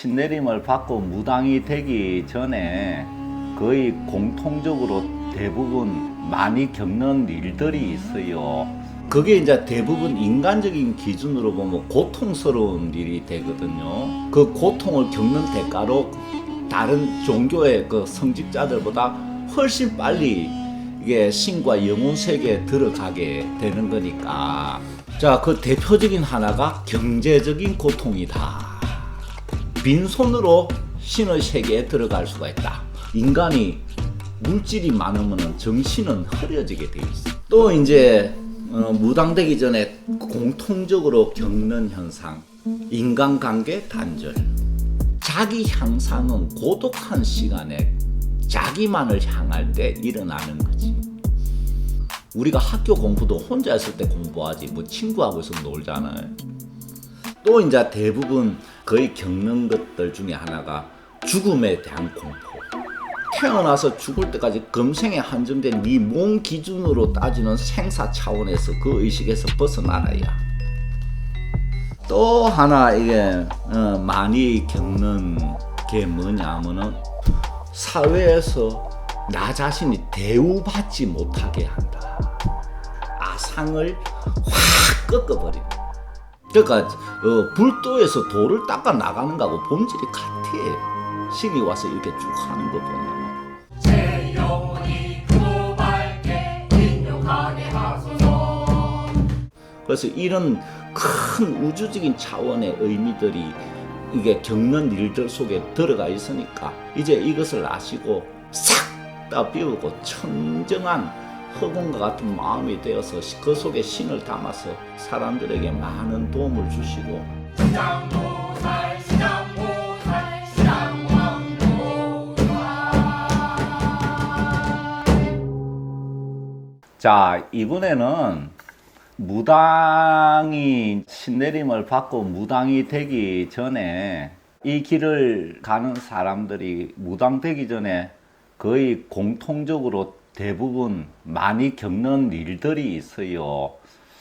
신내림을 받고 무당이 되기 전에 거의 공통적으로 대부분 많이 겪는 일들이 있어요. 그게 이제 대부분 인간적인 기준으로 보면 고통스러운 일이 되거든요. 그 고통을 겪는 대가로 다른 종교의 그 성직자들보다 훨씬 빨리 이게 신과 영혼 세계에 들어가게 되는 거니까. 자, 그 대표적인 하나가 경제적인 고통이다. 빈손으로 신의 세계에 들어갈 수가 있다. 인간이 물질이 많으면 정신은 흐려지게 돼 있어. 또 이제 무당되기 전에 공통적으로 겪는 현상, 인간관계 단절. 자기 향상은 고독한 시간에 자기만을 향할 때 일어나는 거지. 우리가 학교 공부도 혼자 있을 때 공부하지, 뭐 친구하고 있으면 놀잖아요. 또 이제 대부분 거의 겪는 것들 중에 하나가 죽음에 대한 공포. 태어나서 죽을 때까지 금생에 한정된 네 몸 기준으로 따지는 생사 차원에서 그 의식에서 벗어나라야. 또 하나 이게 많이 겪는 게 뭐냐면은 사회에서 나 자신이 대우받지 못하게 한다. 아상을 확 꺾어버리는. 그러니까 불도에서 돌을 닦아 나가는 거하고 본질이 같아. 신이 와서 이렇게 쭉 하는 거 보면. 제 영혼이 그도 밝게 인용하게 하소서. 그래서 이런 큰 우주적인 차원의 의미들이 이게 겪는 일들 속에 들어가 있으니까 이제 이것을 아시고 싹 다 비우고 천정한 흑원과 같은 마음이 되어서 그 속에 신을 담아서 사람들에게 많은 도움을 주시고. 시장보살 시장보살 시장왕보살. 자, 이번에는 무당이 신내림을 받고 무당이 되기 전에 이 길을 가는 사람들이 무당 되기 전에 거의 공통적으로 대부분 많이 겪는 일들이 있어요.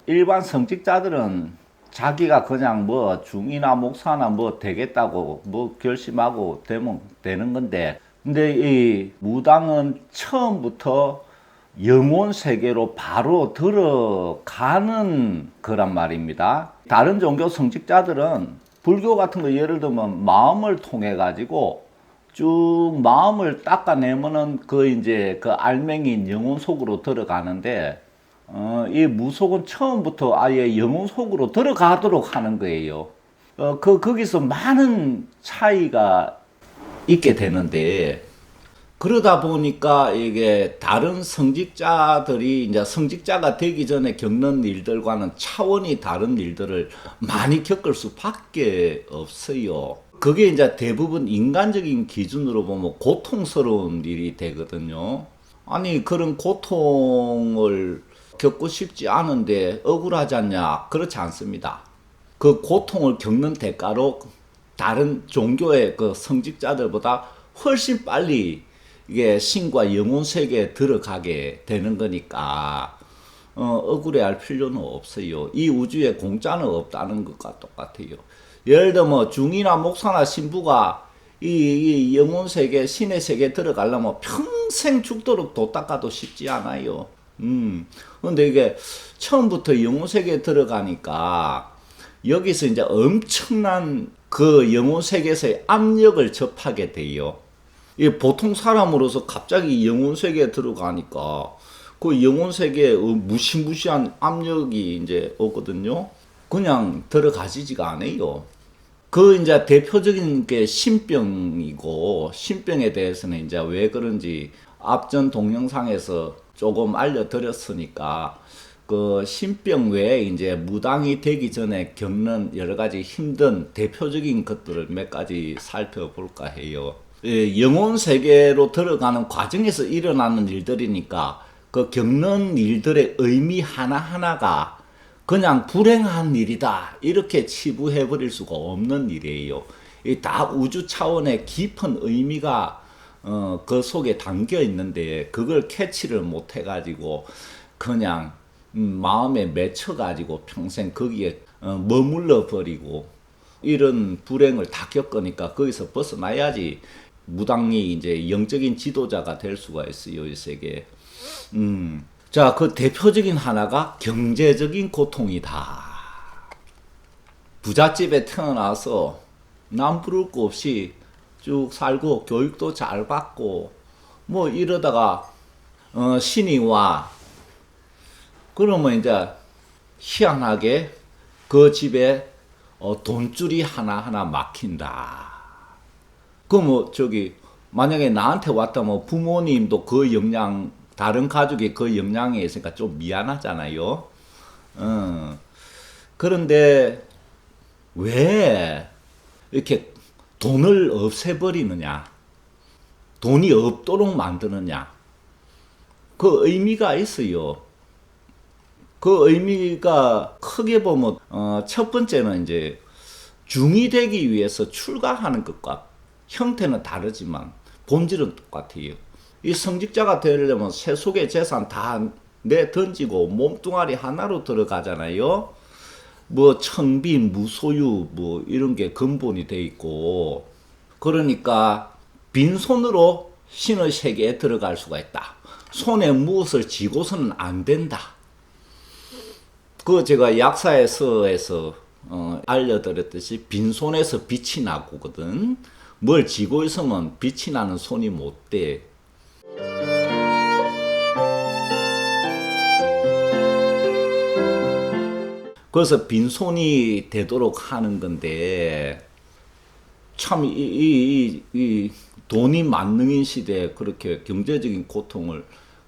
일반 성직자들은 자기가 그냥 뭐 중이나 목사나 뭐 되겠다고 뭐 결심하고 되면 되는 건데, 근데 이 무당은 처음부터 영혼 세계로 바로 들어가는 거란 말입니다. 다른 종교 성직자들은 불교 같은 거 예를 들면 마음을 통해 가지고 쭉 마음을 닦아내면은 그 이제 그 알맹이인 영혼 속으로 들어가는데, 이 무속은 처음부터 아예 영혼 속으로 들어가도록 하는 거예요. 거기서 많은 차이가 있게 되는데, 그러다 보니까 이게 다른 성직자들이 이제 성직자가 되기 전에 겪는 일들과는 차원이 다른 일들을 많이 겪을 수밖에 없어요. 그게 이제 대부분 인간적인 기준으로 보면 고통스러운 일이 되거든요. 아니, 그런 고통을 겪고 싶지 않은데 억울하지 않냐? 그렇지 않습니다. 그 고통을 겪는 대가로 다른 종교의 그 성직자들보다 훨씬 빨리 이게 신과 영혼 세계에 들어가게 되는 거니까 억울해할 필요는 없어요. 이 우주에 공짜는 없다는 것과 똑같아요. 예를 들면 중이나 목사나 신부가 이 영혼 세계, 신의 세계에 들어가려면 평생 죽도록 도 닦아도 쉽지 않아요. 근데 이게 처음부터 영혼 세계에 들어가니까 여기서 이제 엄청난 그 영혼 세계에서의 압력을 접하게 돼요. 보통 사람으로서 갑자기 영혼 세계에 들어가니까 그 영혼 세계에 무시무시한 압력이 이제 오거든요. 그냥 들어가지지가 않아요. 그 이제 대표적인 게 신병이고, 신병에 대해서는 이제 왜 그런지 앞전 동영상에서 조금 알려드렸으니까 그 신병 외에 이제 무당이 되기 전에 겪는 여러 가지 힘든 대표적인 것들을 몇 가지 살펴볼까 해요. 영혼 세계로 들어가는 과정에서 일어나는 일들이니까 그 겪는 일들의 의미 하나하나가 그냥 불행한 일이다 이렇게 치부해 버릴 수가 없는 일이에요. 다 우주 차원의 깊은 의미가 그 속에 담겨 있는데 그걸 캐치를 못 해가지고 그냥 마음에 맺혀가지고 평생 거기에 머물러 버리고 이런 불행을 다 겪으니까 거기서 벗어나야지 무당이 이제 영적인 지도자가 될 수가 있어요, 이 세계에. 자, 그 대표적인 하나가 경제적인 고통이다. 부잣집에 태어나서 남 부를 거 없이 쭉 살고 교육도 잘 받고 뭐 이러다가 신이 와. 그러면 이제 희한하게 그 집에 돈줄이 하나하나 막힌다. 그럼 만약에 나한테 왔다면 부모님도 그 영향, 다른 가족이 그 영향에 있으니까 좀 미안하잖아요. 그런데 왜 이렇게 돈을 없애버리느냐? 돈이 없도록 만드느냐? 그 의미가 있어요. 그 의미가 크게 보면 첫 번째는 이제 중이 되기 위해서 출가하는 것과 형태는 다르지만 본질은 똑같아요. 이 성직자가 되려면 세속의 재산 다 내던지고 몸뚱아리 하나로 들어가잖아요. 뭐 청빈, 무소유 뭐 이런 게 근본이 돼 있고, 그러니까 빈손으로 신의 세계에 들어갈 수가 있다. 손에 무엇을 쥐고서는 안 된다. 그 제가 약사에서 알려드렸듯이 빈손에서 빛이 나거든. 뭘 쥐고 있으면 빛이 나는 손이 못 돼. 그래서 빈손이 되도록 하는 건데, 참 이 돈이 만능인 시대에 그렇게 경제적인 고통을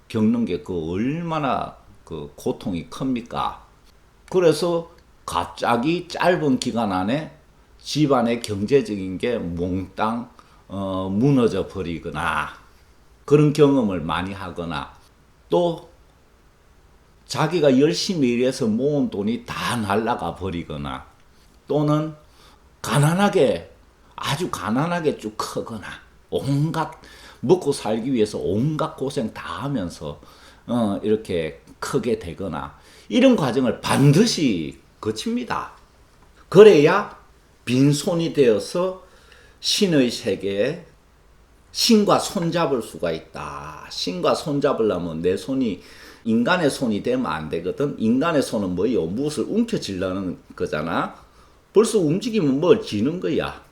겪는 게 얼마나 그 고통이 큽니까? 그래서 갑자기 짧은 기간 안에 집안의 경제적인 게 몽땅 무너져 버리거나, 그런 경험을 많이 하거나, 또 자기가 열심히 일해서 모은 돈이 다 날아가 버리거나, 또는 가난하게, 아주 가난하게 쭉 크거나, 온갖 먹고 살기 위해서 온갖 고생 다 하면서 이렇게 크게 되거나, 이런 과정을 반드시 거칩니다. 그래야 빈손이 되어서 신의 세계에 신과 손잡을 수가 있다. 신과 손잡으려면 내 손이 인간의 손이 되면 안 되거든. 인간의 손은 뭐예요? 무엇을 움켜쥐려는 거잖아. 벌써 움직이면 뭘 쥐는 거야.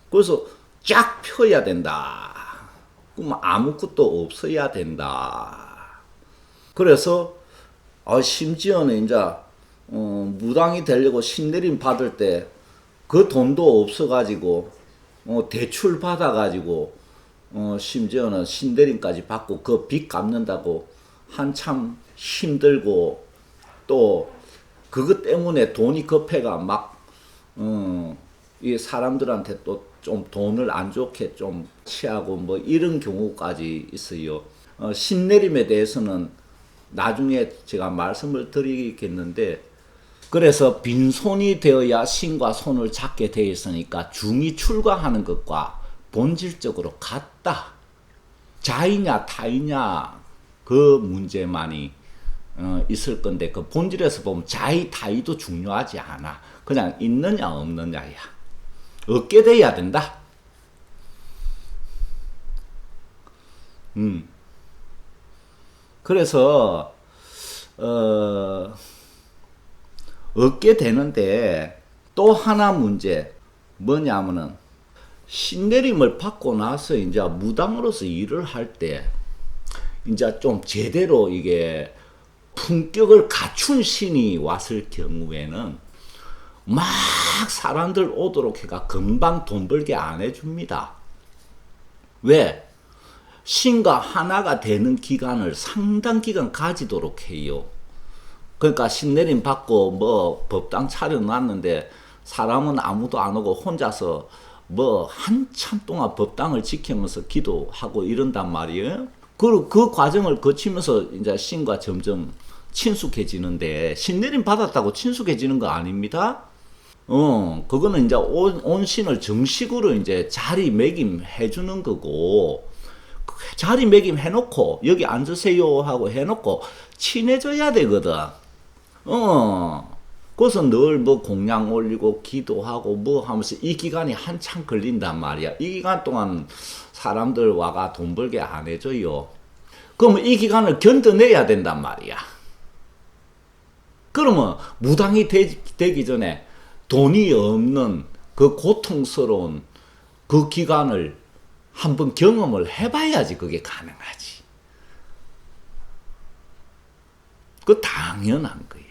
그래서 쫙 펴야 된다. 그럼 아무것도 없어야 된다. 그래서 심지어는 이제 무당이 되려고 신내림 받을 때 그 돈도 없어가지고 대출 받아가지고 심지어는 신내림까지 받고 그 빚 갚는다고 한참 힘들고, 또 그것 때문에 돈이 급해가 막 이 사람들한테 또 좀 돈을 안 좋게 좀 취하고 뭐 이런 경우까지 있어요. 신내림에 대해서는 나중에 제가 말씀을 드리겠는데, 그래서 빈손이 되어야 신과 손을 잡게 되어 있으니까 중이 출가하는 것과 본질적으로 같다. 자이냐 타이냐 그 문제만이 있을 건데, 그 본질에서 보면 자이 타이도 중요하지 않아. 그냥 있느냐 없느냐야. 얻게 돼야 된다. 그래서 얻게 되는데, 또 하나 문제 뭐냐면은 신내림을 받고 나서 이제 무당으로서 일을 할 때 이제 좀 제대로 이게 품격을 갖춘 신이 왔을 경우에는 막 사람들 오도록 해가 금방 돈 벌게 안 해줍니다. 왜? 신과 하나가 되는 기간을 상당 기간 가지도록 해요. 그러니까 신내림 받고 뭐 법당 차려놨는데 사람은 아무도 안 오고 혼자서 뭐 한참 동안 법당을 지키면서 기도하고 이런단 말이에요. 그리고 그 과정을 거치면서 이제 신과 점점 친숙해지는데, 신내림 받았다고 친숙해지는 거 아닙니다. 그거는 이제 온 신을 정식으로 이제 자리매김 해주는 거고, 자리매김 해놓고 여기 앉으세요 하고 해놓고 친해져야 되거든. 그래서 늘 뭐 공양 올리고 기도하고 뭐 하면서 이 기간이 한참 걸린단 말이야. 이 기간 동안 사람들 와가 돈 벌게 안 해줘요. 그러면 이 기간을 견뎌내야 된단 말이야. 그러면 무당이 되기 전에 돈이 없는 그 고통스러운 그 기간을 한번 경험을 해봐야지 그게 가능하지. 그 당연한 거예요.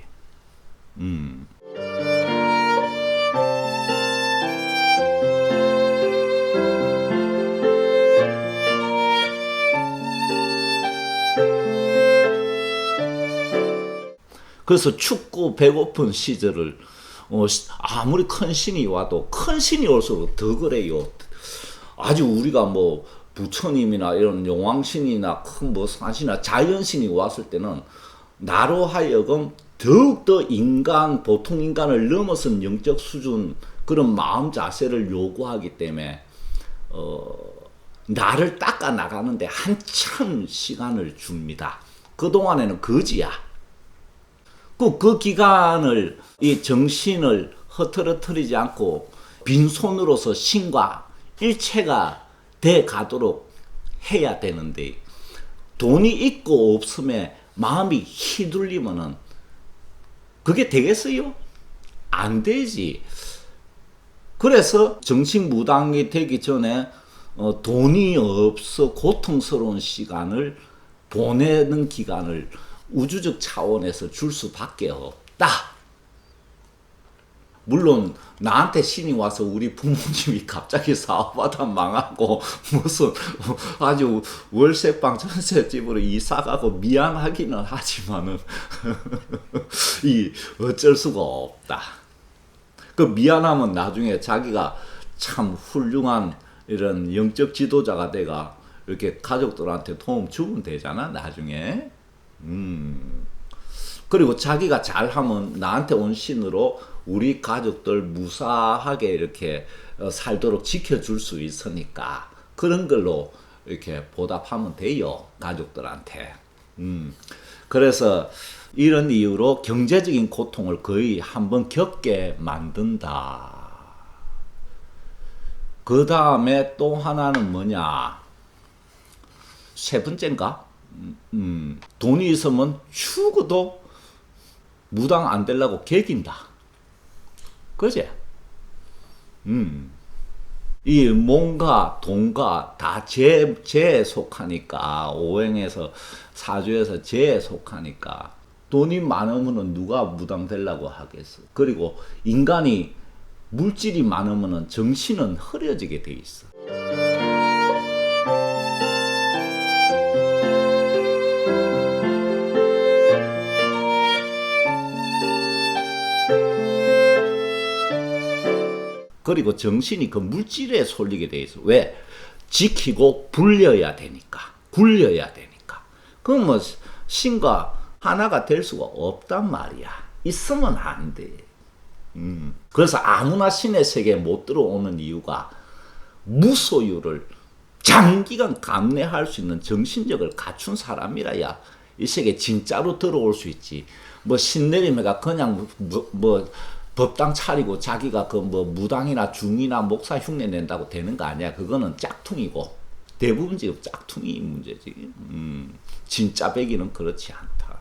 그래서 춥고 배고픈 시절을 아무리 큰 신이 와도 큰 신이 올수록 더 그래요. 아주 우리가 뭐 부처님이나 이런 용왕신이나 큰 뭐 산신이나 자연신이 왔을 때는 나로 하여금 더욱더 보통 인간을 넘어선 영적 수준 그런 마음 자세를 요구하기 때문에 나를 닦아 나가는데 한참 시간을 줍니다. 그동안에는 거지야. 그 기간을 이 정신을 흐트러뜨리지 않고 빈손으로서 신과 일체가 돼 가도록 해야 되는데 돈이 있고 없음에 마음이 휘둘리면은 그게 되겠어요? 안 되지. 그래서 정신무당이 되기 전에 돈이 없어 고통스러운 시간을 보내는 기간을 우주적 차원에서 줄 수밖에 없다. 물론 나한테 신이 와서 우리 부모님이 갑자기 사업하다 망하고 무슨 아주 월세방 전셋집으로 이사가고 미안하기는 하지만은 이 어쩔 수가 없다. 그 미안하면 나중에 자기가 참 훌륭한 이런 영적 지도자가 돼가 이렇게 가족들한테 도움 주면 되잖아 나중에. 그리고 자기가 잘하면 나한테 온 신으로 우리 가족들 무사하게 이렇게 살도록 지켜줄 수 있으니까 그런 걸로 이렇게 보답하면 돼요 가족들한테. 그래서 이런 이유로 경제적인 고통을 거의 한번 겪게 만든다. 그 다음에 또 하나는 뭐냐, 세 번째인가? 돈이 있으면 죽어도 무당 안 되려고 개긴다. 그지? 이 몸과 돈과 다 재에 속하니까, 오행에서 사주에서 재에 속하니까 돈이 많으면 누가 무당 되려고 하겠어. 그리고 인간이 물질이 많으면 정신은 흐려지게 돼 있어. 그리고 정신이 그 물질에 쏠리게 돼 있어. 왜? 지키고 굴려야 되니까. 그럼 뭐 신과 하나가 될 수가 없단 말이야. 있으면 안 돼. 그래서 아무나 신의 세계에 못 들어오는 이유가 무소유를 장기간 감내할 수 있는 정신력을 갖춘 사람이라야 이 세계에 진짜로 들어올 수 있지. 뭐 신내림회가 그냥 뭐 법당 차리고 자기가 그 뭐 무당이나 중이나 목사 흉내 낸다고 되는 거 아니야. 그거는 짝퉁이고 대부분 지금 짝퉁이 문제지. 진짜 배기는 그렇지 않다.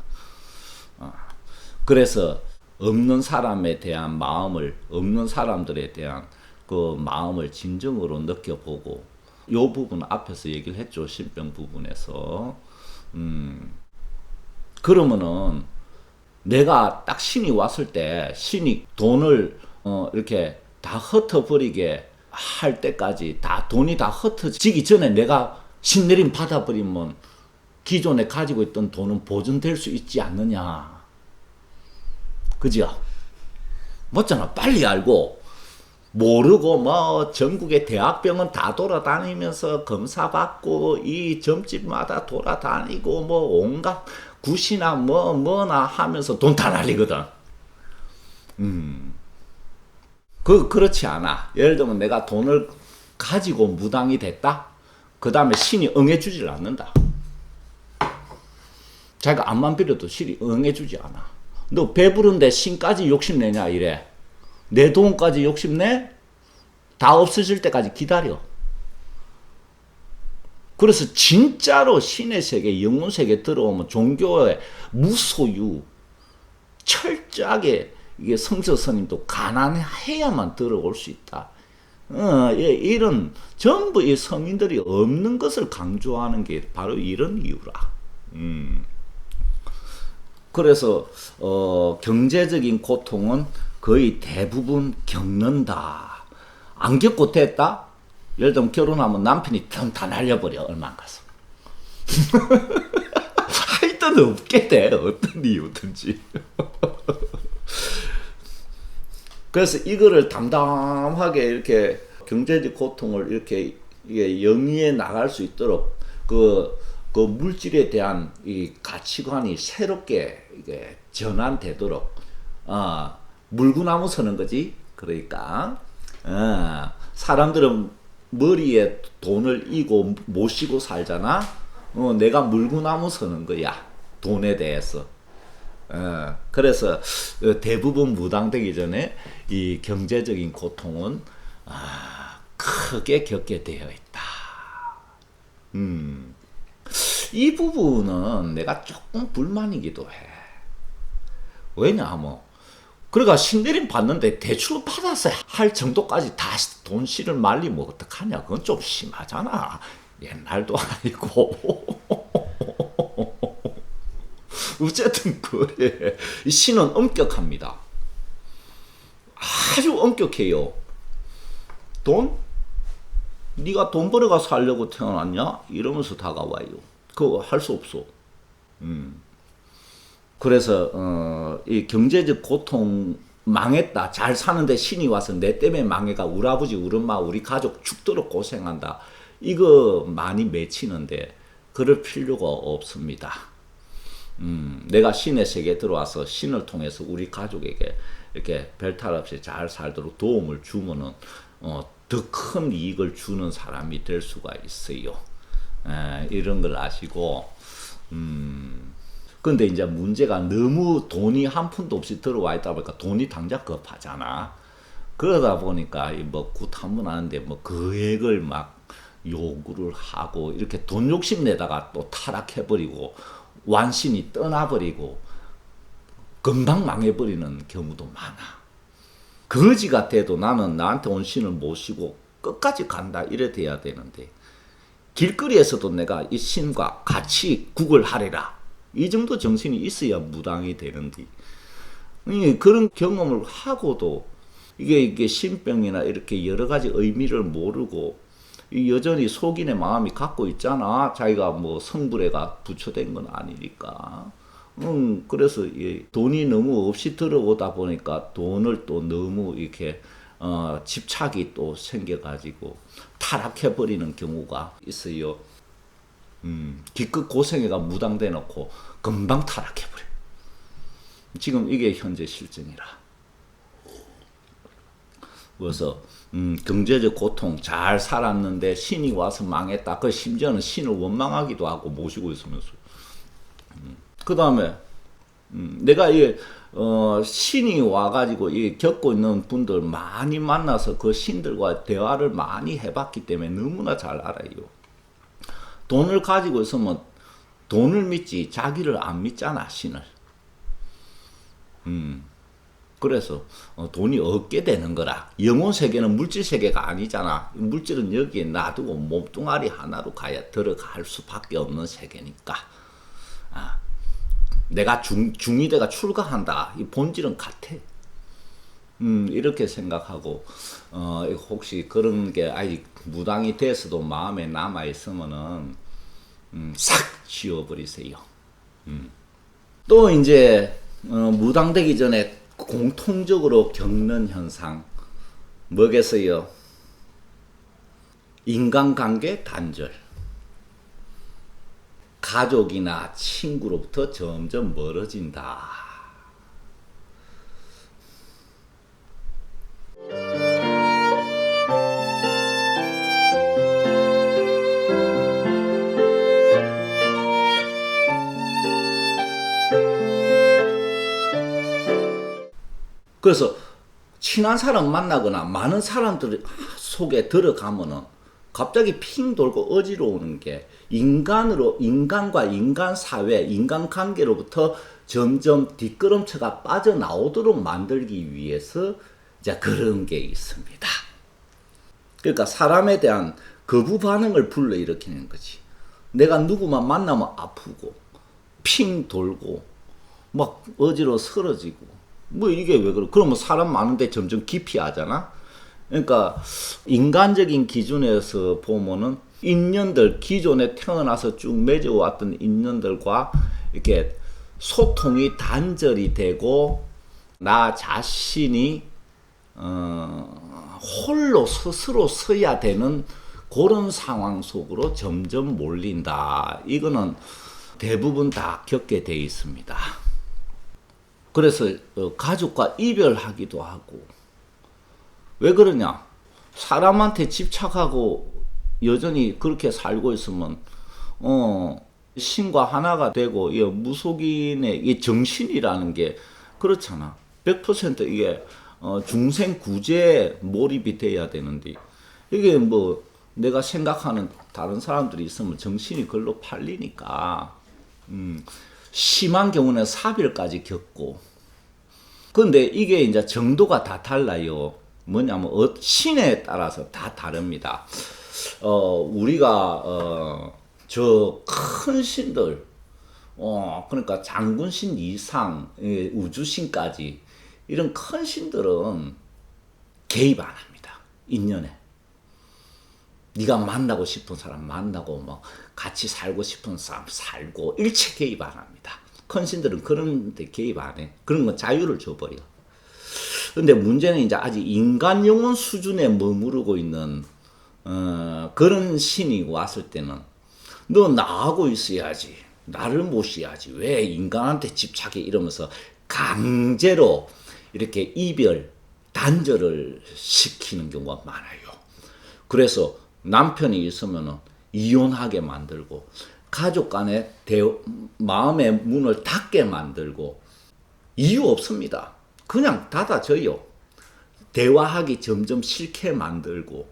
그래서 없는 사람에 대한 마음을, 없는 사람들에 대한 그 마음을 진정으로 느껴보고, 요 부분 앞에서 얘기를 했죠. 신병 부분에서. 그러면은 내가 딱 신이 왔을 때 신이 돈을 이렇게 다 흩어버리게 할 때까지 돈이 다 흩어지기 전에 내가 신내림 받아버리면 기존에 가지고 있던 돈은 보존될 수 있지 않느냐. 그죠? 맞잖아. 빨리 알고 모르고 뭐 전국의 대학병원 다 돌아다니면서 검사받고 이 점집마다 돌아다니고 뭐 온갖 굿이나 뭐나 하면서 돈 다 날리거든. 그렇지 않아. 예를 들면 내가 돈을 가지고 무당이 됐다? 그 다음에 신이 응해주질 않는다. 자기가 암만 빌어도 신이 응해주지 않아. 너 배부른데 신까지 욕심내냐 이래. 내 돈까지 욕심내? 다 없어질 때까지 기다려. 그래서 진짜로 신의 세계, 영혼 세계 들어오면 종교의 무소유, 철저하게 이게 성서 스님도 가난해야만 들어올 수 있다. 이런 전부 이 서민들이 없는 것을 강조하는 게 바로 이런 이유라. 그래서 경제적인 고통은 거의 대부분 겪는다. 안 겪고 됐다? 예를 들면 결혼하면 남편이 다 날려버려. 얼마 안 가서. 하여튼 없게 돼. 어떤 이유든지. 그래서 이거를 담담하게 이렇게 경제적 고통을 이렇게 영위해 나갈 수 있도록 그 물질에 대한 이 가치관이 새롭게 이게 전환되도록 물구나무 서는 거지. 그러니까 사람들은 머리에 돈을 이고 모시고 살잖아. 내가 물구나무 서는 거야. 돈에 대해서. 그래서 대부분 무당되기 전에 이 경제적인 고통은 크게 겪게 되어 있다. 이 부분은 내가 조금 불만이기도 해. 왜냐하면 그러니까 신내림 받는데 대출 받아서 할 정도까지 다 돈 씨를 말리면 어떡하냐. 그건 좀 심하잖아. 옛날도 아니고. 어쨌든 그래. 이 신은 엄격합니다. 아주 엄격해요. 돈? 네가 돈 벌어가 살려고 태어났냐? 이러면서 다가와요. 그거 할 수 없어. 그래서 이 경제적 고통 망했다. 잘 사는데 신이 와서 내 때문에 망해가 우리 아버지, 우리 엄마, 우리 가족 죽도록 고생한다. 이거 많이 맺히는데 그럴 필요가 없습니다. 내가 신의 세계에 들어와서 신을 통해서 우리 가족에게 이렇게 별탈 없이 잘 살도록 도움을 주면은 더 큰 이익을 주는 사람이 될 수가 있어요. 이런 걸 아시고, 근데 이제 문제가 너무 돈이 한 푼도 없이 들어와 있다 보니까 돈이 당장 급하잖아. 그러다 보니까 뭐 굿 한 번 하는데 뭐 거액을 막 요구를 하고 이렇게 돈 욕심 내다가 또 타락해버리고 완신이 떠나버리고 금방 망해버리는 경우도 많아. 거지 같아도 나는 나한테 온 신을 모시고 끝까지 간다 이래 돼야 되는데 길거리에서도 내가 이 신과 같이 구걸하리라 이 정도 정신이 있어야 무당이 되는데 그런 경험을 하고도 이게 신병이나 이렇게 여러 가지 의미를 모르고 여전히 속인의 마음이 갖고 있잖아. 자기가 뭐 성불에가 부처된 건 아니니까. 그래서 돈이 너무 없이 들어오다 보니까 돈을 또 너무 이렇게 집착이 또 생겨가지고 타락해버리는 경우가 있어요. 기껏 고생해가 무당돼 놓고 금방 타락해버려. 지금 이게 현재 실정이라. 그래서 경제적 고통 잘 살았는데 신이 와서 망했다. 그 심지어는 신을 원망하기도 하고 모시고 있으면서. 그 다음에 내가 신이 와가지고 겪고 있는 분들 많이 만나서 그 신들과 대화를 많이 해봤기 때문에 너무나 잘 알아요. 돈을 가지고 있으면 돈을 믿지 자기를 안 믿잖아, 신을. 그래서 돈이 없게 되는 거라. 영혼 세계는 물질 세계가 아니잖아. 물질은 여기에 놔두고 몸뚱아리 하나로 들어갈 수밖에 없는 세계니까. 내가 중위대가 출가한다. 이 본질은 같아. 이렇게 생각하고 혹시 그런 게 아직 무당이 돼서도 마음에 남아 있으면은 싹 지워버리세요. 또 이제 무당 되기 전에 공통적으로 겪는 현상 뭐겠어요? 인간관계 단절. 가족이나 친구로부터 점점 멀어진다. 그래서 친한 사람 만나거나 많은 사람들 속에 들어가면은 갑자기 핑 돌고 어지러우는 게 인간과 인간 사회, 인간 관계로부터 점점 뒷걸음쳐가 빠져나오도록 만들기 위해서 이제 그런 게 있습니다. 그러니까 사람에 대한 거부 반응을 불러일으키는 거지. 내가 누구만 만나면 아프고 핑 돌고 막 어지러워 쓰러지고 뭐 이게 왜 그래? 그러면 사람 많은데 점점 기피하잖아. 그러니까 인간적인 기준에서 보면은 인연들, 기존에 태어나서 쭉 맺어왔던 인연들과 이렇게 소통이 단절이 되고 나 자신이 홀로 스스로 서야 되는 그런 상황 속으로 점점 몰린다. 이거는 대부분 다 겪게 돼 있습니다. 그래서 가족과 이별하기도 하고. 왜 그러냐? 사람한테 집착하고 여전히 그렇게 살고 있으면 신과 하나가 되고 이 무속인의 이 정신이라는 게 그렇잖아. 100% 이게 중생구제에 몰입이 돼야 되는데 이게 뭐 내가 생각하는 다른 사람들이 있으면 정신이 글로 팔리니까 심한 경우는 사별까지 겪고. 근데 이게 이제 정도가 다 달라요. 뭐냐면 신에 따라서 다 다릅니다. 우리가 저 큰 신들, 그러니까 장군신 이상 우주신까지 이런 큰 신들은 개입 안 합니다. 인연에. 네가 만나고 싶은 사람 만나고 뭐 같이 살고 싶은 사람 살고 일체 개입 안 합니다. 큰 신들은 그런 데 개입 안 해. 그런 건 자유를 줘버려. 근데 문제는 이제 아직 인간 영혼 수준에 머무르고 있는 그런 신이 왔을 때는 너 나하고 있어야지. 나를 모셔야지. 왜 인간한테 집착해? 이러면서 강제로 이렇게 이별, 단절을 시키는 경우가 많아요. 그래서 남편이 있으면 이혼하게 만들고 가족 간에 마음의 문을 닫게 만들고 이유 없습니다. 그냥 닫아져요. 대화하기 점점 싫게 만들고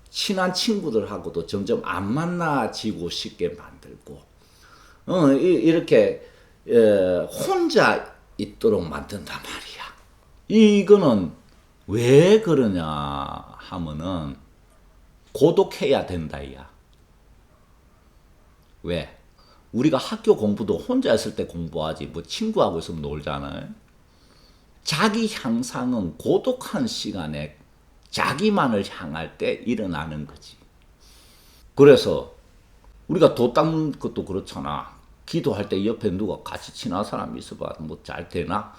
친한 친구들하고도 점점 안 만나지고 싶게 만들고 이렇게 혼자 있도록 만든단 말이야. 이거는 왜 그러냐 하면은 고독해야 된다야. 왜? 우리가 학교 공부도 혼자 있을 때 공부하지 뭐 친구하고 있으면 놀잖아요. 자기 향상은 고독한 시간에 자기만을 향할 때 일어나는 거지. 그래서 우리가 도 닦는 것도 그렇잖아. 기도할 때 옆에 누가 같이 친한 사람이 있어봐 뭐 잘 되나?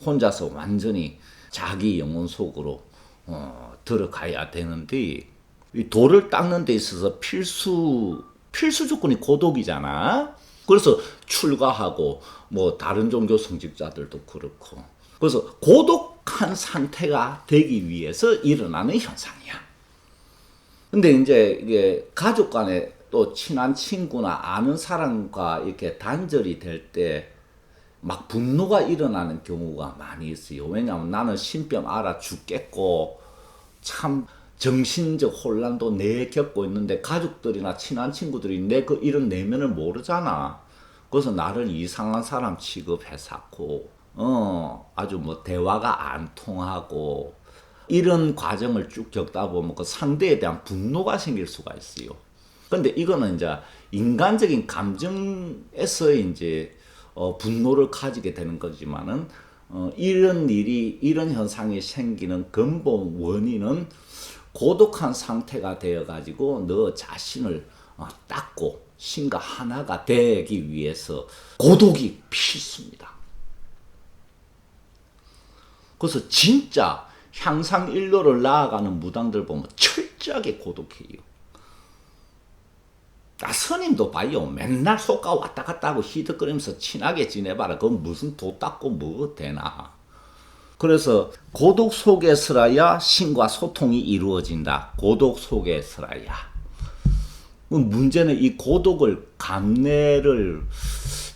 혼자서 완전히 자기 영혼 속으로 들어가야 되는데 이 도를 닦는 데 있어서 필수 조건이 고독이잖아. 그래서 출가하고 뭐 다른 종교 성직자들도 그렇고. 그래서 고독한 상태가 되기 위해서 일어나는 현상이야. 근데 이제 이게 가족 간에 또 친한 친구나 아는 사람과 이렇게 단절이 될 때 막 분노가 일어나는 경우가 많이 있어요. 왜냐하면 나는 신병 알아 죽겠고 참 정신적 혼란도 내 겪고 있는데 가족들이나 친한 친구들이 내 그 이런 내면을 모르잖아. 그래서 나를 이상한 사람 취급해서고 아주 뭐 대화가 안 통하고 이런 과정을 쭉 겪다 보면 그 상대에 대한 분노가 생길 수가 있어요. 근데 이거는 이제 인간적인 감정에서 이제 분노를 가지게 되는 거지만은 이런 일이 이런 현상이 생기는 근본 원인은 고독한 상태가 되어 가지고 너 자신을 닦고 신과 하나가 되기 위해서 고독이 필수입니다. 그래서 진짜 향상 일로를 나아가는 무당들 보면 철저하게 고독해요. 스님도 봐요. 맨날 속가 왔다 갔다 하고 히득거리면서 친하게 지내봐라. 그건 무슨 도 닦고 뭐 되나. 그래서 고독 속에서라야 신과 소통이 이루어진다. 고독 속에서라야. 문제는 이 고독을 감내를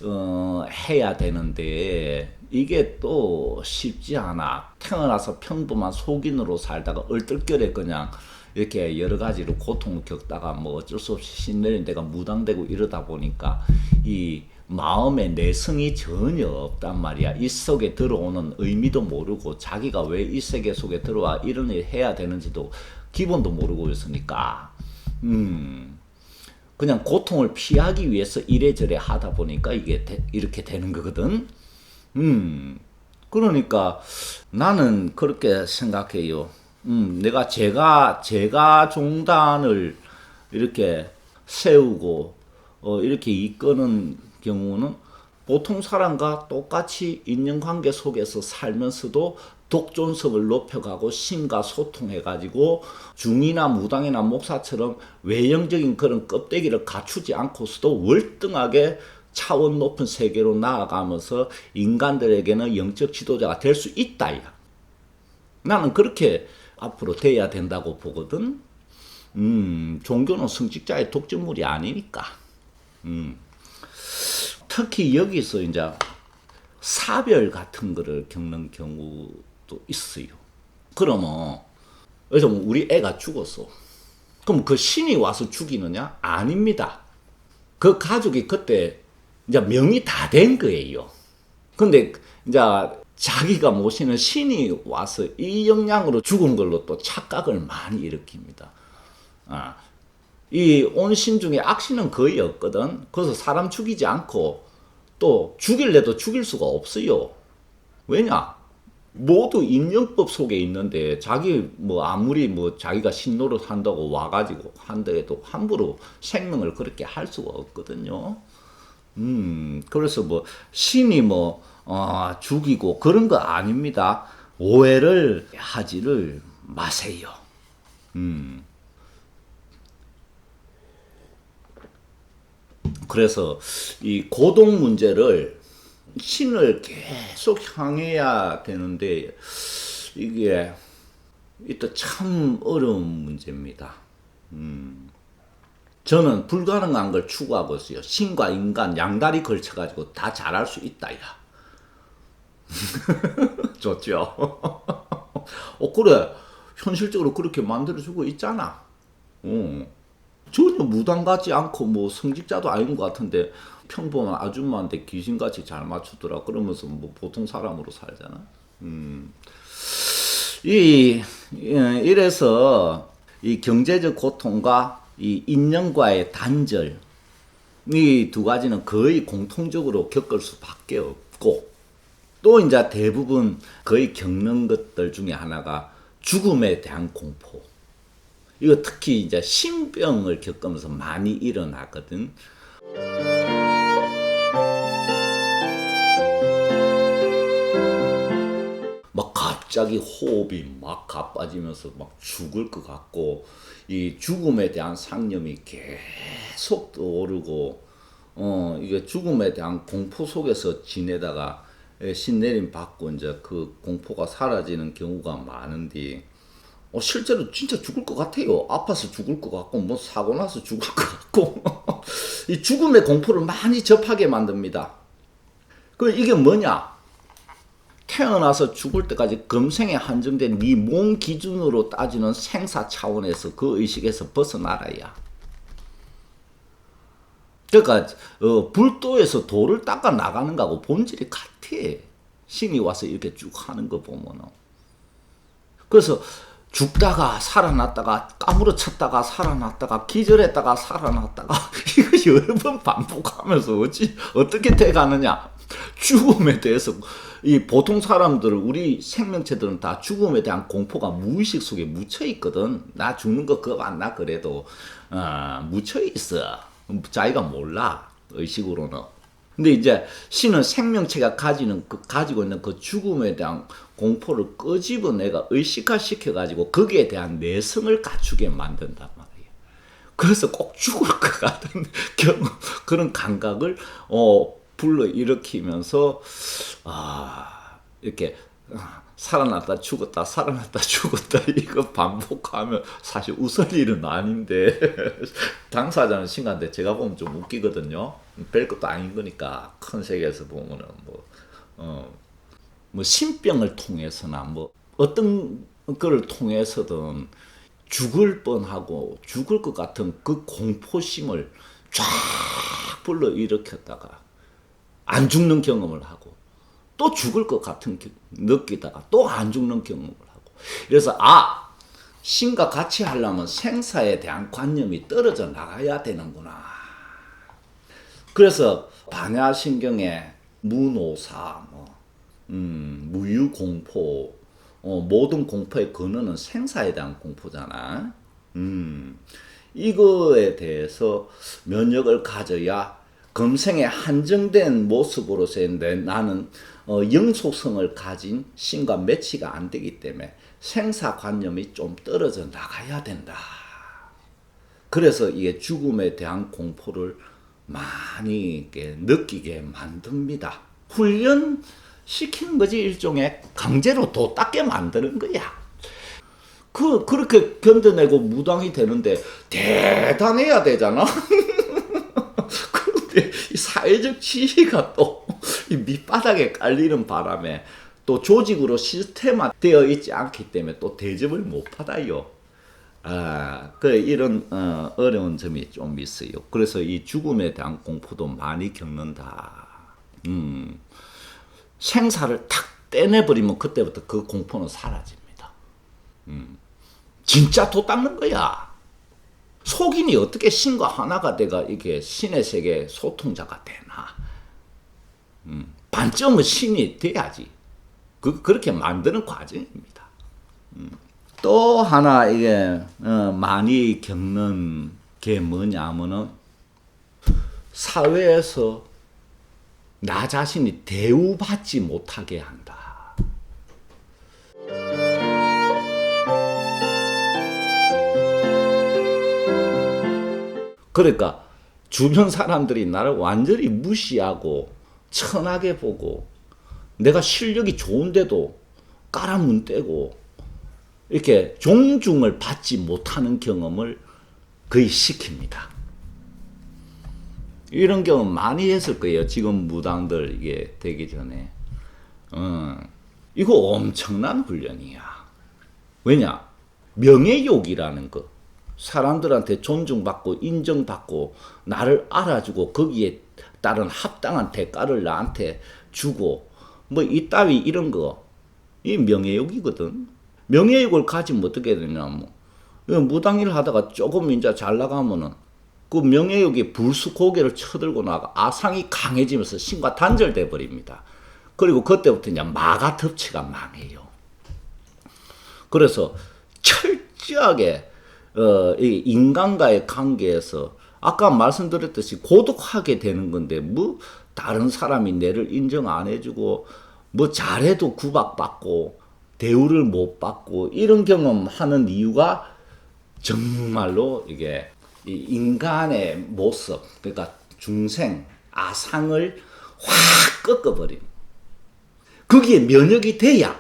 해야 되는데 이게 또 쉽지 않아. 태어나서 평범한 속인으로 살다가 얼떨결에 그냥 이렇게 여러 가지로 고통을 겪다가 뭐 어쩔 수 없이 신내린 데가 무당되고 이러다 보니까 이 마음의 내성이 전혀 없단 말이야. 이 속에 들어오는 의미도 모르고 자기가 왜 이 세계 속에 들어와 이런 일 해야 되는지도 기본도 모르고 있으니까 그냥 고통을 피하기 위해서 이래저래 하다 보니까 이게 이렇게 되는 거거든. 그러니까 나는 그렇게 생각해요. 내가 제가 종단을 이렇게 세우고 이렇게 이끄는 경우는 보통 사람과 똑같이 인연관계 속에서 살면서도 독존성을 높여가고 신과 소통해가지고 중이나 무당이나 목사처럼 외형적인 그런 껍데기를 갖추지 않고서도 월등하게 차원 높은 세계로 나아가면서 인간들에게는 영적 지도자가 될 수 있다. 야. 나는 그렇게 앞으로 돼야 된다고 보거든. 종교는 성직자의 독점물이 아니니까. 특히 여기서 이제 사별 같은 거를 겪는 경우도 있어요. 그러면 그래서 우리 애가 죽었어. 그럼 그 신이 와서 죽이느냐? 아닙니다. 그 가족이 그때 이제 명이 다 된 거예요. 근데 이제 자기가 모시는 신이 와서 이 영향으로 죽은 걸로 또 착각을 많이 일으킵니다. 이 온신 중에 악신은 거의 없거든. 그래서 사람 죽이지 않고 또 죽일래도 죽일 수가 없어요. 왜냐? 모두 인연법 속에 있는데 자기 뭐 아무리 뭐 자기가 신노릇 한다고 와가지고 한데도 함부로 생명을 그렇게 할 수가 없거든요. 그래서 뭐 신이 뭐 죽이고 그런 거 아닙니다. 오해를 하지를 마세요. 그래서 이 고독 문제를 신을 계속 향해야 되는데 이게 이또 참 어려운 문제입니다. 저는 불가능한 걸 추구하고 있어요. 신과 인간 양다리 걸쳐가지고 다 잘할 수 있다. 야. 좋죠? 그래. 현실적으로 그렇게 만들어주고 있잖아. 전혀 무당 같지 않고 뭐 성직자도 아닌 것 같은데 평범한 아줌마인데 귀신같이 잘 맞추더라. 그러면서 뭐 보통 사람으로 살잖아. 이래서 이 경제적 고통과 이 인연과의 단절, 이 두 가지는 거의 공통적으로 겪을 수밖에 없고, 또 이제 대부분 거의 겪는 것들 중에 하나가 죽음에 대한 공포. 이거 특히 이제 신병을 겪으면서 많이 일어나거든. 막 갑자기 호흡이 막 가빠지면서 막 죽을 것 같고, 이 죽음에 대한 상념이 계속 떠오르고, 이게 죽음에 대한 공포 속에서 지내다가 신내림 받고 이제 그 공포가 사라지는 경우가 많은데, 실제로 진짜 죽을 것 같아요. 아파서 죽을 것 같고, 뭐 사고 나서 죽을 것 같고, 이 죽음의 공포를 많이 접하게 만듭니다. 그 이게 뭐냐? 태어나서 죽을 때까지 금생에 한정된 네 몸 기준으로 따지는 생사 차원에서 그 의식에서 벗어나라야. 그러니까 불도에서 돌을 닦아 나가는 거하고 본질이 같아. 신이 와서 이렇게 쭉 하는 거 보면은. 그래서 죽다가 살아났다가 까무러쳤다가 살아났다가 기절했다가 살아났다가 이거 여러 번 반복하면서 어떻게 돼가느냐. 죽음에 대해서 이 보통 사람들 우리 생명체들은 다 죽음에 대한 공포가 무의식 속에 묻혀 있거든. 나 죽는 거 겁 안 나 그래도 묻혀 있어. 자기가 몰라 의식으로는. 근데 이제 신은 생명체가 가지고 있는 그 죽음에 대한 공포를 끄집어내가 의식화 시켜가지고 거기에 대한 내성을 갖추게 만든단 말이에요. 그래서 꼭 죽을 것 같은 그런 감각을 불러일으키면서 이렇게 살아났다 죽었다 살아났다 죽었다 이거 반복하면 사실 웃을 일은 아닌데 당사자는 신가인데 제가 보면 좀 웃기거든요. 별것도 아닌 거니까 큰 세계에서 보면은 뭐 신병을 통해서나 뭐 어떤 거를 통해서든 죽을 뻔하고 죽을 것 같은 그 공포심을 쫙 불러일으켰다가 안 죽는 경험을 하고 또 죽을 것 같은 느끼다가 또 안 죽는 경험을 하고 그래서 신과 같이 하려면 생사에 대한 관념이 떨어져 나가야 되는구나. 그래서 반야신경에 무노사, 무유공포, 모든 공포의 근원은 생사에 대한 공포잖아. 이거에 대해서 면역을 가져야 금생의 한정된 모습으로서의 나는 영속성을 가진 신과 매치가 안 되기 때문에 생사관념이 좀 떨어져 나가야 된다. 그래서 이게 죽음에 대한 공포를 많이 이렇게 느끼게 만듭니다. 훈련시키는 거지, 일종의 강제로 도닦게 만드는 거야. 그렇게 견뎌내고 무당이 되는데 대단해야 되잖아. 그런데 이 사회적 지위가 또 이 밑바닥에 깔리는 바람에 또 조직으로 시스템화되어 있지 않기 때문에 또 대접을 못 받아요. 이런 어려운 점이 좀 있어요. 그래서 이 죽음에 대한 공포도 많이 겪는다. 생사를 탁 떼내버리면 그때부터 그 공포는 사라집니다. 진짜 도 닦는 거야. 속인이 어떻게 신과 하나가 돼가 이게 신의 세계 소통자가 되나? 반점은 신이 돼야지. 그렇게 만드는 과정입니다. 또 하나 이게 많이 겪는 게 뭐냐면은 사회에서 나 자신이 대우받지 못하게 한다. 그러니까 주변 사람들이 나를 완전히 무시하고 천하게 보고 내가 실력이 좋은데도 깔아문떼고 이렇게 존중을 받지 못하는 경험을 거의 시킵니다. 이런 경험 많이 했을 거예요. 지금 무당들 이게 되기 전에. 이거 엄청난 훈련이야. 왜냐? 명예욕이라는 거. 사람들한테 존중받고 인정받고 나를 알아주고 거기에 따른 합당한 대가를 나한테 주고 뭐 이따위 이런 거. 이 명예욕이거든. 명예욕을 가지면 어떻게 되냐면 무당일 하다가 조금 이제 잘 나가면은 그 명예욕이 불쑥 고개를 쳐들고 나가 아상이 강해지면서 신과 단절돼 버립니다. 그리고 그때부터 이제 마가특치가 망해요. 그래서 철저하게 이 인간과의 관계에서 아까 말씀드렸듯이 고독하게 되는 건데 뭐 다른 사람이 내를 인정 안 해주고 뭐 잘해도 구박받고 대우를 못 받고 이런 경험하는 이유가 정말로 이게 이 인간의 모습, 그러니까 중생, 아상을 확 꺾어버린. 거기에 면역이 돼야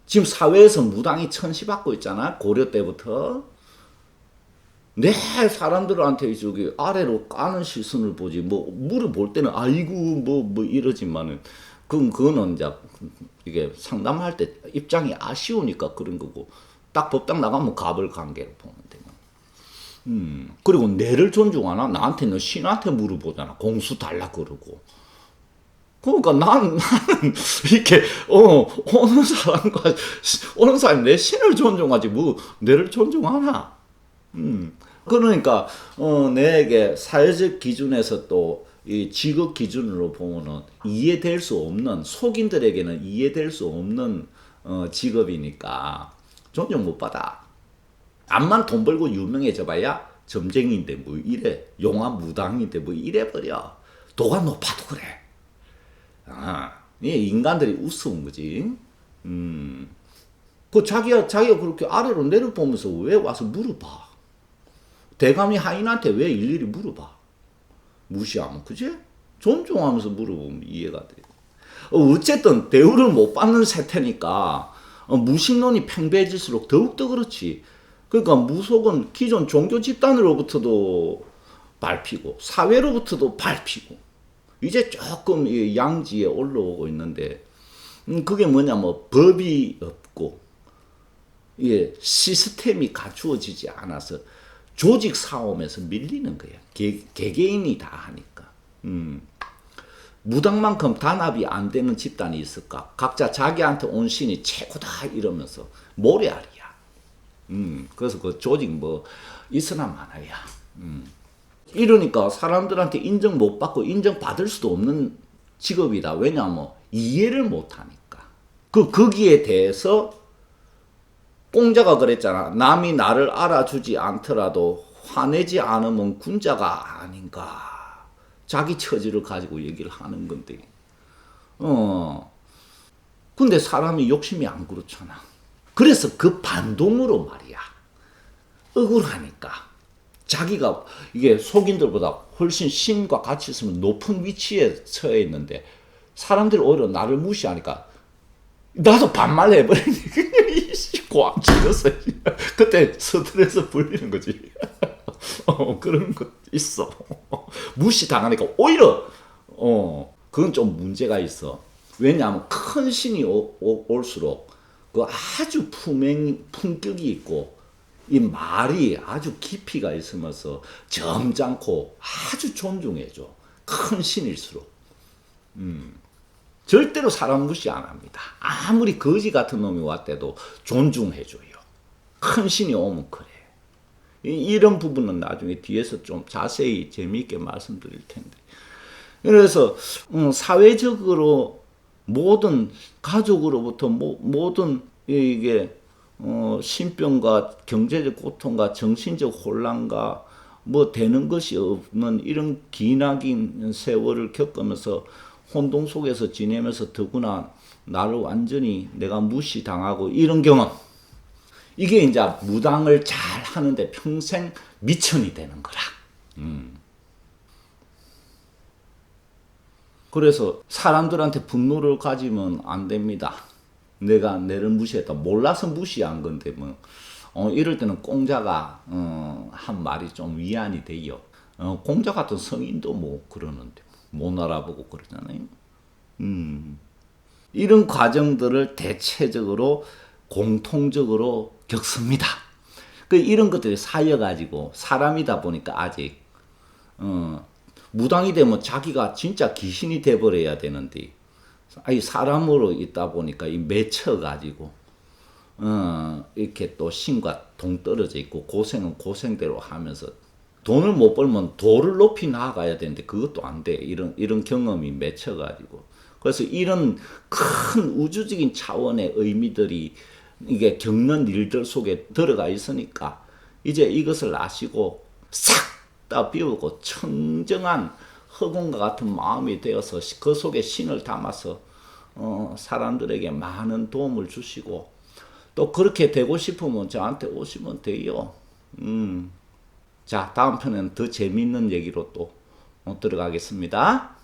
지금 사회에서 무당이 천시받고 있잖아. 고려 때부터. 내 사람들한테 저기 아래로 까는 시선을 보지. 뭐 물어볼 때는 아이고 뭐 이러지만은 그거는 이제 이게 상담할 때 입장이 아쉬우니까 그런 거고 딱 법당 나가면 갑을 관계로 보면 되고. 그리고 내를 존중하나? 나한테는 신한테 물어보잖아. 공수 달라 그러고. 그러니까 나는 이렇게 오는 사람이 내 신을 존중하지 뭐 내를 존중하나? 그러니까 내게 사회적 기준에서 또 이 직업 기준으로 보면은 이해될 수 없는 속인들에게는 이해될 수 없는 직업이니까 존중 못 받아. 암만 돈 벌고 유명해져봐야 점쟁이인데 뭐 이래, 용화 무당인데 뭐 이래 버려. 도가 높아도 그래. 이 인간들이 우스운 거지. 자기가 그렇게 아래로 내려보면서 왜 와서 물어봐? 대감이 하인한테 왜 일일이 물어봐? 무시하면, 그지? 존중하면서 물어보면 이해가 돼. 어쨌든 대우를 못 받는 세태니까 무신론이 팽배해질수록 더욱더 그렇지. 그러니까 무속은 기존 종교 집단으로부터도 밟히고 사회로부터도 밟히고 이제 조금 이 양지에 올라오고 있는데 그게 뭐냐면 법이 없고 예, 시스템이 갖추어지지 않아서 조직 싸움에서 밀리는 거야. 개개인이 다 하니까. 무당만큼 단합이 안 되는 집단이 있을까? 각자 자기한테 온 신이 최고다 이러면서 모래알이야. 그래서 그 조직 뭐 있으나 마나야. 이러니까 사람들한테 인정 못 받고 인정받을 수도 없는 직업이다. 왜냐하면 이해를 못 하니까. 거기에 대해서 공자가 그랬잖아. 남이 나를 알아주지 않더라도 화내지 않으면 군자가 아닌가. 자기 처지를 가지고 얘기를 하는 건데. 근데 사람이 욕심이 안 그렇잖아. 그래서 그 반동으로 말이야. 억울하니까. 자기가 이게 속인들보다 훨씬 신과 같이 있으면 높은 위치에 처해 있는데 사람들이 오히려 나를 무시하니까 나도 반말해버리니 고함 질렀어. 그때 스트레스 풀리는 거지. 그런 것 있어. 무시당하니까 오히려 그건 좀 문제가 있어. 왜냐하면 큰 신이 올수록 그 아주 품격이 있고 이 말이 아주 깊이가 있으면서 점잖고 아주 존중해줘. 큰 신일수록. 절대로 사람 무시 안 합니다. 아무리 거지 같은 놈이 왔대도 존중해줘요. 큰 신이 오면 그래. 이런 부분은 나중에 뒤에서 좀 자세히 재미있게 말씀드릴 텐데. 그래서 사회적으로 모든 가족으로부터 모든 이게 신병과 경제적 고통과 정신적 혼란과 뭐 되는 것이 없는 이런 기나긴 세월을 겪으면서 혼동 속에서 지내면서 더구나 나를 완전히 내가 무시당하고 이런 경험. 이게 이제 무당을 잘 하는데 평생 미천이 되는 거라. 그래서 사람들한테 분노를 가지면 안 됩니다. 내가 내를 무시했다. 몰라서 무시한 건데 뭐 이럴 때는 공자가 한 말이 좀 위안이 돼요. 공자 같은 성인도 뭐 그러는데 못 알아보고 그러잖아요. 이런 과정들을 대체적으로 공통적으로 겪습니다. 이런 것들이 쌓여가지고 사람이다 보니까 아직 무당이 되면 자기가 진짜 귀신이 돼버려야 되는데 사람으로 있다 보니까 이 맺혀가지고 이렇게 또 신과 동떨어져 있고 고생은 고생대로 하면서 돈을 못 벌면 도를 높이 나아가야 되는데 그것도 안 돼. 이런 경험이 맺혀가지고. 그래서 이런 큰 우주적인 차원의 의미들이 이게 겪는 일들 속에 들어가 있으니까 이제 이것을 아시고 싹 다 비우고 청정한 허공과 같은 마음이 되어서 그 속에 신을 담아서 사람들에게 많은 도움을 주시고 또 그렇게 되고 싶으면 저한테 오시면 돼요. 자, 다음 편에는 더 재미있는 얘기로 또 들어가겠습니다.